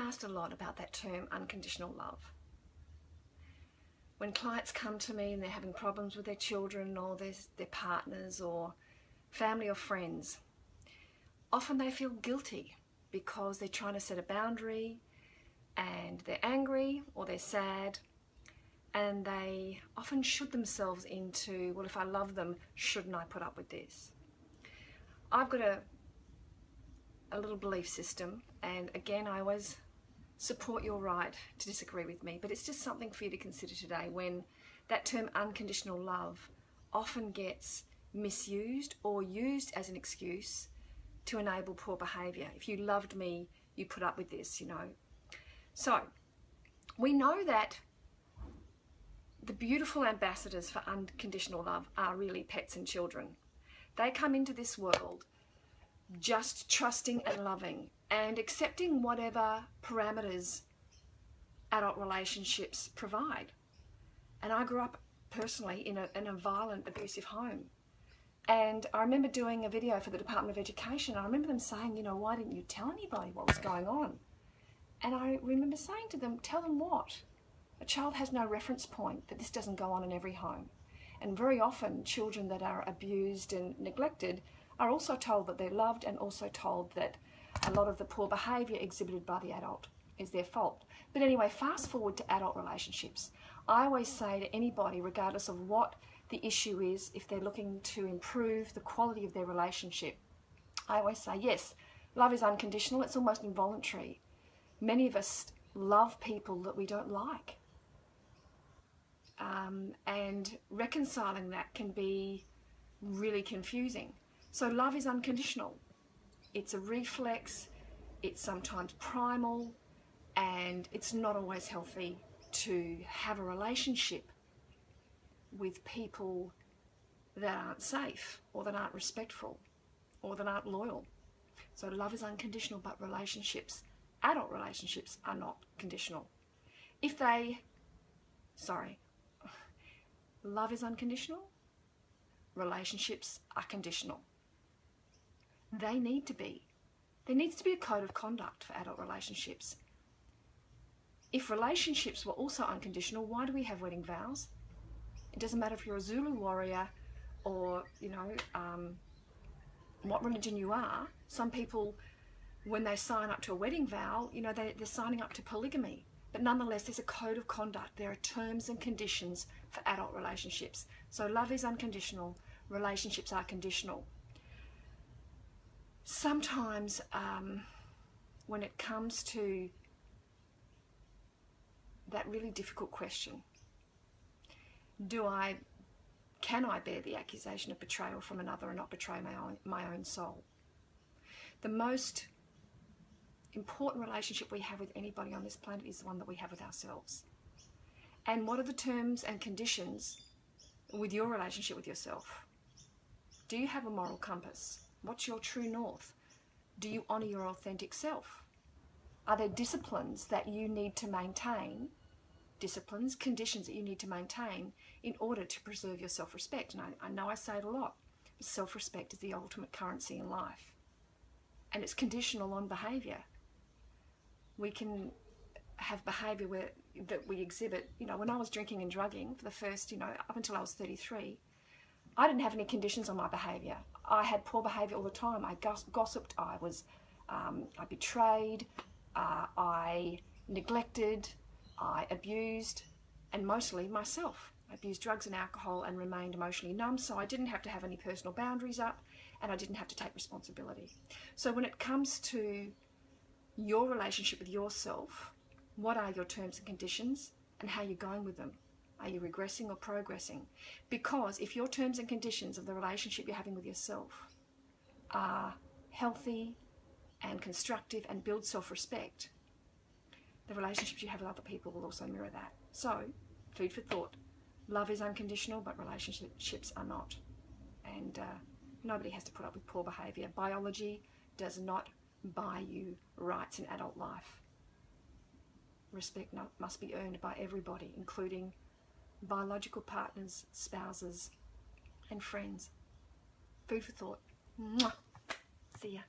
asked a lot about that term, unconditional love. When clients come to me and they're having problems with their children or their partners or family or friends, often they feel guilty because they're trying to set a boundary and they're angry or they're sad, and they often should themselves into, well, if I love them, shouldn't I put up with this? I've got a little belief system, and again, I always support your right to disagree with me, but it's just something for you to consider today when that term unconditional love often gets misused or used as an excuse to enable poor behaviour. If you loved me, you put up with this, you know. So we know that the beautiful ambassadors for unconditional love are really pets and children. They come into this world just trusting and loving and accepting whatever parameters adult relationships provide. And I grew up personally in a violent, abusive home. And I remember doing a video for the Department of Education. I remember them saying, you know, why didn't you tell anybody what was going on? And I remember saying to them, tell them what? A child has no reference point that this doesn't go on in every home. And very often children that are abused and neglected are also told that they're loved, and also told that a lot of the poor behaviour exhibited by the adult is their fault. But anyway, fast forward to adult relationships. I always say to anybody, regardless of what the issue is, if they're looking to improve the quality of their relationship, I always say, yes, love is unconditional. It's almost involuntary. Many of us love people that we don't like. And reconciling that can be really confusing. So love is unconditional. It's a reflex, it's sometimes primal, and it's not always healthy to have a relationship with people that aren't safe, or that aren't respectful, or that aren't loyal. So love is unconditional, but relationships, adult relationships, are not conditional. Love is unconditional, relationships are conditional. They need to be. There needs to be a code of conduct for adult relationships. If relationships were also unconditional, why do we have wedding vows? It doesn't matter if you're a Zulu warrior or, you know, what religion you are. Some people, when they sign up to a wedding vow, you know, they're signing up to polygamy. But nonetheless, there's a code of conduct. There are terms and conditions for adult relationships. So love is unconditional, relationships are conditional. Sometimes when it comes to that really difficult question, can I bear the accusation of betrayal from another and not betray my own soul? The most important relationship we have with anybody on this planet is the one that we have with ourselves. And what are the terms and conditions with your relationship with yourself? Do you have a moral compass? What's your true north? Do you honour your authentic self? Are there disciplines that you need to maintain, conditions that you need to maintain in order to preserve your self-respect? And I know I say it a lot, but self-respect is the ultimate currency in life. And it's conditional on behaviour. We can have behaviour that we exhibit. You know, when I was drinking and drugging for the first, up until I was 33, I didn't have any conditions on my behaviour. I had poor behaviour all the time. I gossiped, I betrayed, I neglected, I abused, and mostly myself. I abused drugs and alcohol and remained emotionally numb, so I didn't have to have any personal boundaries up, and I didn't have to take responsibility. So when it comes to your relationship with yourself, what are your terms and conditions, and how you're going with them? Are you regressing or progressing? Because if your terms and conditions of the relationship you're having with yourself are healthy and constructive and build self-respect, the relationships you have with other people will also mirror that. So, food for thought. Love is unconditional, but relationships are not. And nobody has to put up with poor behaviour. Biology does not buy you rights in adult life. Respect must be earned by everybody, including biological partners, spouses, and friends. Food for thought. Mwah. See ya.